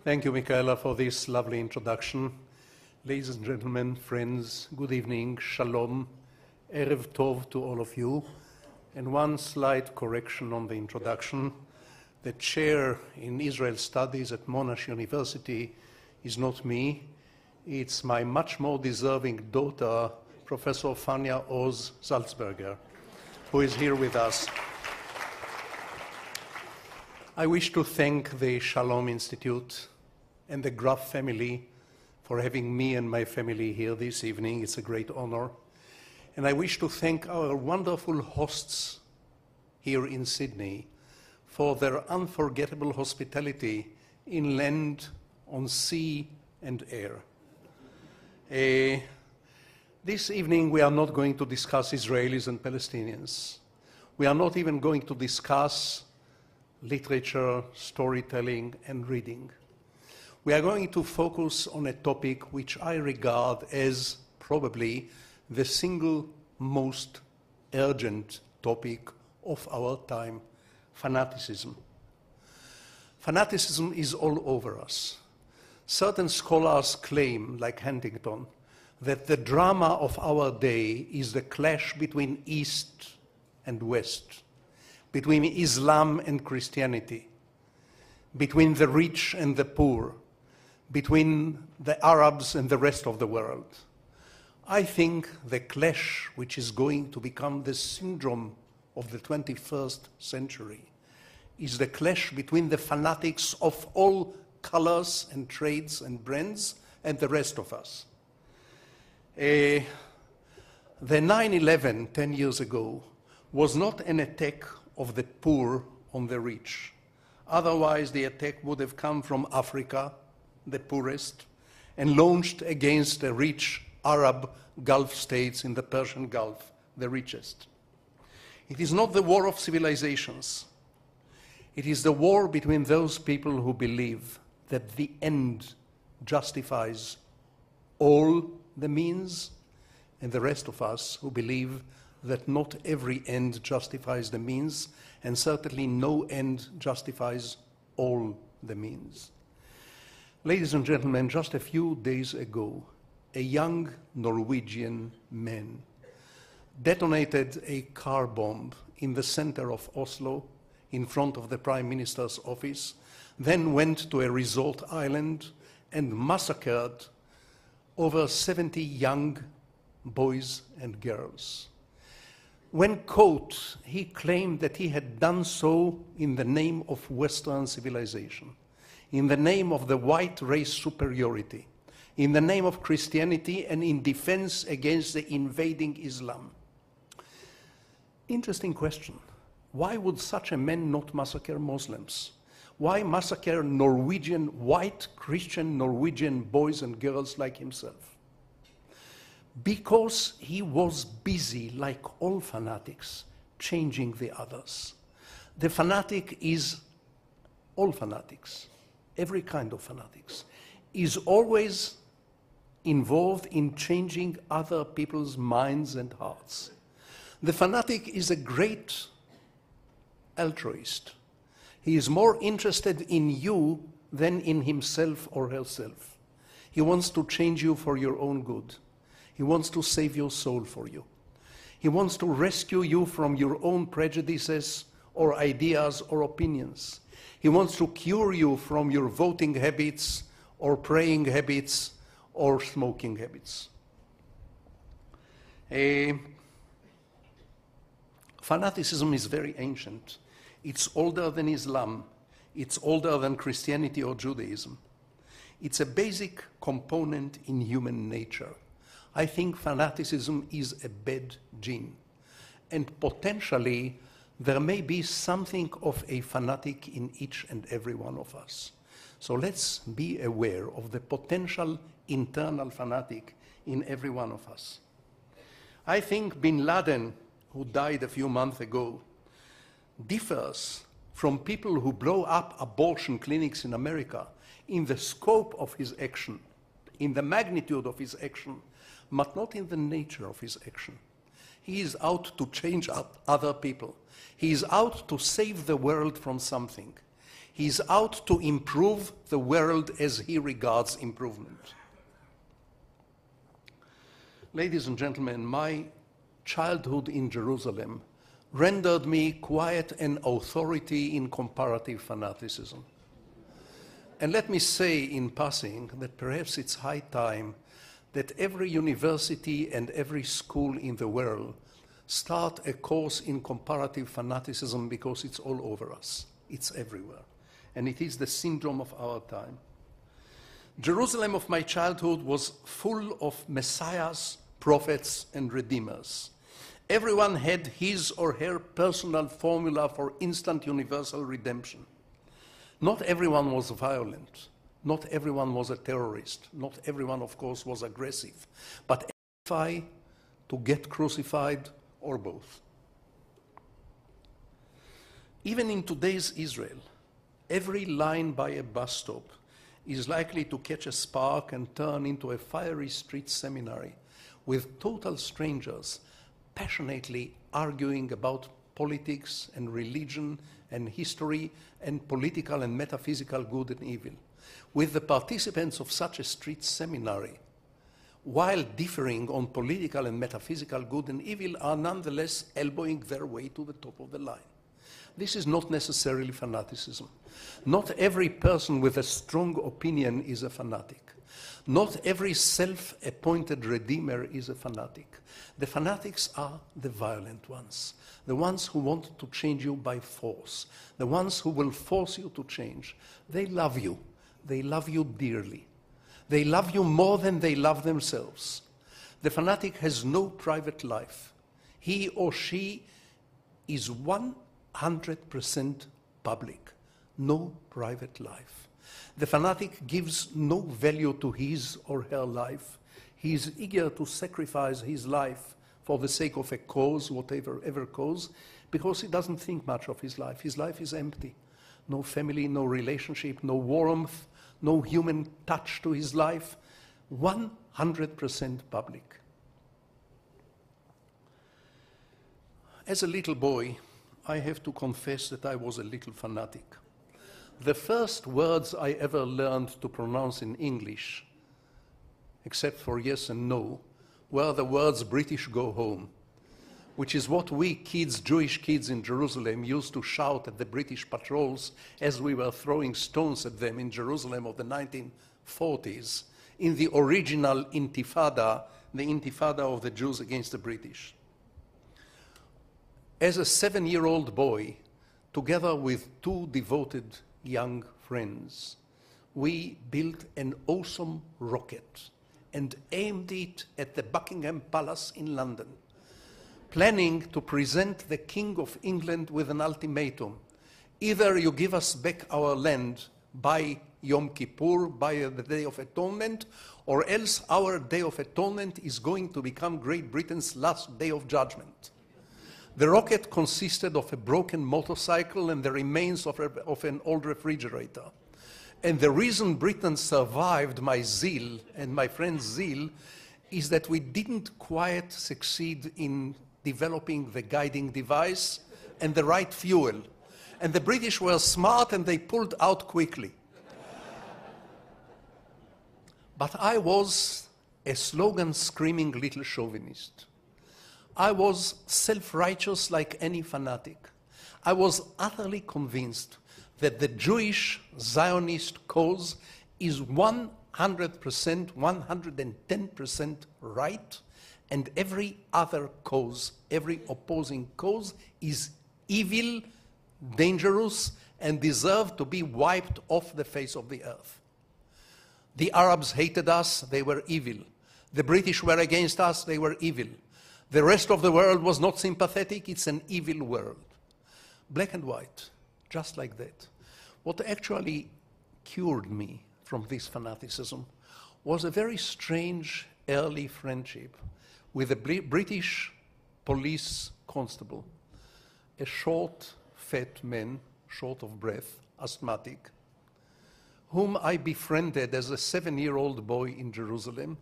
Thank you, Michaela, for this lovely introduction. Ladies and gentlemen, friends, good evening, shalom, erev tov to all of you. And one slight correction on the introduction. The chair in Israel Studies at Monash University is not me. It's my much more deserving daughter, Professor Fania Oz Salzberger, who is here with us. I wish to thank the Shalom Institute and the Graf family for having me and my family here this evening. It's a great honor. And I wish to thank our wonderful hosts here in Sydney for their unforgettable hospitality in land, on sea, and air. This evening we are not going to discuss Israelis and Palestinians. We are not even going to discuss literature, storytelling, and reading. We are going to focus on a topic which I regard as probably the single most urgent topic of our time: fanaticism. Fanaticism is all over us. Certain scholars claim, like Huntington, that the drama of our day is the clash between East and West, between Islam and Christianity, between the rich and the poor, between the Arabs and the rest of the world. I think the clash, which is going to become the syndrome of the 21st century, is the clash between the fanatics of all colors and trades and brands and the rest of us. The 9/11, 10 years ago, was not an attack of the poor on the rich. Otherwise, the attack would have come from Africa, the poorest, and launched against the rich Arab Gulf states in the Persian Gulf, the richest. It is not the war of civilizations. It is the war between those people who believe that the end justifies all the means, and the rest of us who believe that not every end justifies the means, and certainly no end justifies all the means. Ladies and gentlemen, just a few days ago, a young Norwegian man detonated a car bomb in the center of Oslo, in front of the Prime Minister's office, then went to a resort island and massacred over 70 young boys and girls. When caught, he claimed that he had done so in the name of Western civilization, in the name of the white race superiority, in the name of Christianity, and in defense against the invading Islam. Interesting question. Why would such a man not massacre Muslims? Why massacre Norwegian, white Christian Norwegian boys and girls like himself? Because he was busy, like all fanatics, changing the others. The fanatic is, all fanatics, every kind of fanatics, is always involved in changing other people's minds and hearts. The fanatic is a great altruist. He is more interested in you than in himself or herself. He wants to change you for your own good. He wants to save your soul for you. He wants to rescue you from your own prejudices or ideas or opinions. He wants to cure you from your voting habits or praying habits or smoking habits. Fanaticism is very ancient. It's older than Islam. It's older than Christianity or Judaism. It's a basic component in human nature. I think fanaticism is a bad gene. And potentially, there may be something of a fanatic in each and every one of us. So let's be aware of the potential internal fanatic in every one of us. I think bin Laden, who died a few months ago, differs from people who blow up abortion clinics in America in the scope of his action, in the magnitude of his action, but not in the nature of his action. He is out to change other people. He is out to save the world from something. He's out to improve the world as he regards improvement. Ladies and gentlemen, my childhood in Jerusalem rendered me quite an authority in comparative fanaticism. And let me say in passing that perhaps it's high time that every university and every school in the world start a course in comparative fanaticism, because it's all over us. It's everywhere. And it is the syndrome of our time. Jerusalem of my childhood was full of messiahs, prophets, and redeemers. Everyone had his or her personal formula for instant universal redemption. Not everyone was violent. Not everyone was a terrorist. Not everyone, of course, was aggressive. But to get crucified, or both. Even in today's Israel, every line by a bus stop is likely to catch a spark and turn into a fiery street seminary with total strangers passionately arguing about politics and religion and history and political and metaphysical good and evil. With the participants of such a street seminary, while differing on political and metaphysical good and evil, are nonetheless elbowing their way to the top of the line. This is not necessarily fanaticism. Not every person with a strong opinion is a fanatic. Not every self-appointed redeemer is a fanatic. The fanatics are the violent ones, the ones who want to change you by force, the ones who will force you to change. They love you. They love you dearly. They love you more than they love themselves. The fanatic has no private life. He or she is 100% public. No private life. The fanatic gives no value to his or her life. He is eager to sacrifice his life for the sake of a cause, whatever cause, because he doesn't think much of his life. His life is empty. No family, no relationship, no warmth, no human touch to his life. 100% public. As a little boy, I have to confess that I was a little fanatic. The first words I ever learned to pronounce in English, except for yes and no, were the words "British go home," which is what we kids, Jewish kids in Jerusalem, used to shout at the British patrols as we were throwing stones at them in Jerusalem of the 1940s, in the original Intifada, the Intifada of the Jews against the British. As a 7-year-old boy, together with 2 devoted young friends, we built an awesome rocket and aimed it at the Buckingham Palace in London, planning to present the King of England with an ultimatum. Either you give us back our land by Yom Kippur, by the Day of Atonement, or else our Day of Atonement is going to become Great Britain's last day of judgment. The rocket consisted of a broken motorcycle and the remains of an old refrigerator. And the reason Britain survived my zeal and my friend's zeal is that we didn't quite succeed in developing the guiding device and the right fuel. And the British were smart and they pulled out quickly. But I was a slogan-screaming little chauvinist. I was self-righteous like any fanatic. I was utterly convinced that the Jewish Zionist cause is 100%, 110% right, and every other cause, every opposing cause is evil, dangerous, and deserve to be wiped off the face of the earth. The Arabs hated us, they were evil. The British were against us, they were evil. The rest of the world was not sympathetic, it's an evil world. Black and white, just like that. What actually cured me from this fanaticism was a very strange early friendship with a British police constable, a short, fat man, short of breath, asthmatic, whom I befriended as a 7-year-old boy in Jerusalem,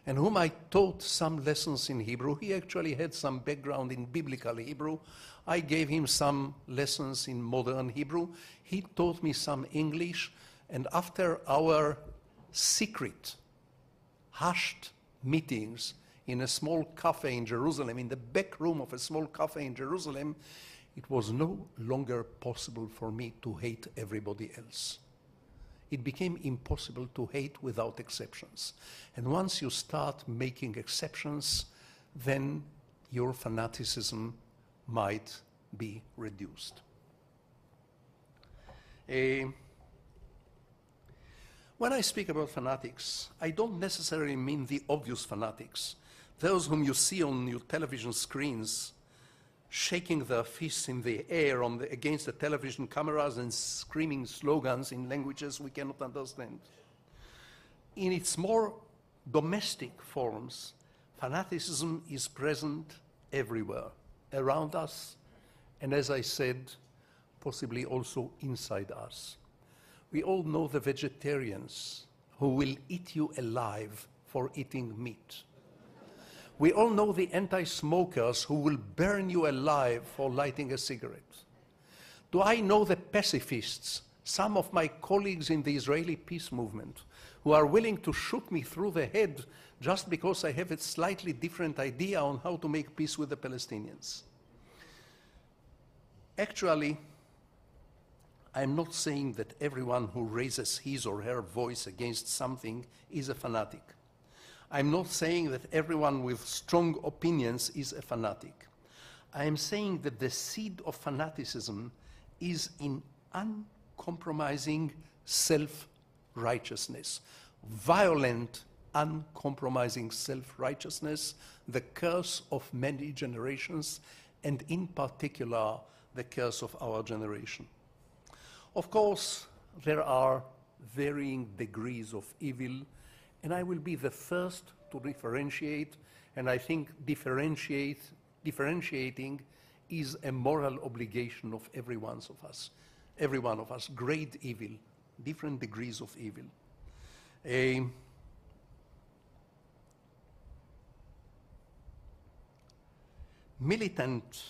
and whom I taught some lessons in Hebrew. He actually had some background in biblical Hebrew. I gave him some lessons in modern Hebrew. He taught me some English, and after our secret, hushed meetings in a small cafe in Jerusalem, in the back room of a small cafe in Jerusalem, it was no longer possible for me to hate everybody else. It became impossible to hate without exceptions. And once you start making exceptions, then your fanaticism might be reduced. When I speak about fanatics, I don't necessarily mean the obvious fanatics, those whom you see on your television screens shaking their fists in the air against the television cameras and screaming slogans in languages we cannot understand. In its more domestic forms, fanaticism is present everywhere, around us, and as I said, possibly also inside us. We all know the vegetarians who will eat you alive for eating meat. We all know the anti-smokers who will burn you alive for lighting a cigarette. Do I know the pacifists, some of my colleagues in the Israeli peace movement, who are willing to shoot me through the head just because I have a slightly different idea on how to make peace with the Palestinians? Actually, I'm not saying that everyone who raises his or her voice against something is a fanatic. I'm not saying that everyone with strong opinions is a fanatic. I am saying that the seed of fanaticism is in uncompromising self-righteousness, violent, uncompromising self-righteousness, the curse of many generations, and in particular, the curse of our generation. Of course, there are varying degrees of evil, and I will be the first to differentiate, and I think differentiating is a moral obligation of every one of us. Great evil, different degrees of evil. A militant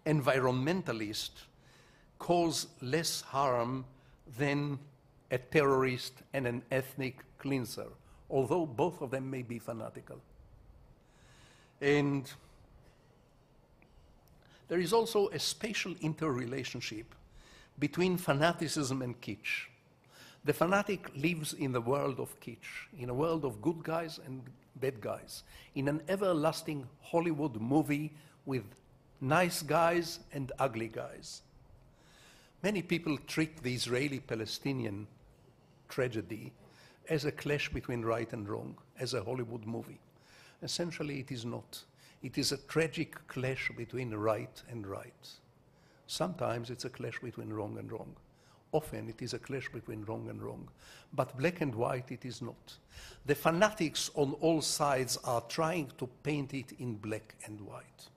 environmentalist cause less harm than a terrorist and an ethnic cleanser, although both of them may be fanatical. And there is also a spatial interrelationship between fanaticism and kitsch. The fanatic lives in the world of kitsch, in a world of good guys and bad guys, in an everlasting Hollywood movie with nice guys and ugly guys. Many people treat the Israeli-Palestinian tragedy as a clash between right and wrong, as a Hollywood movie. Essentially, it is not. It is a tragic clash between right and right. Sometimes it's a clash between wrong and wrong. Often it is a clash between wrong and wrong. But black and white it is not. The fanatics on all sides are trying to paint it in black and white.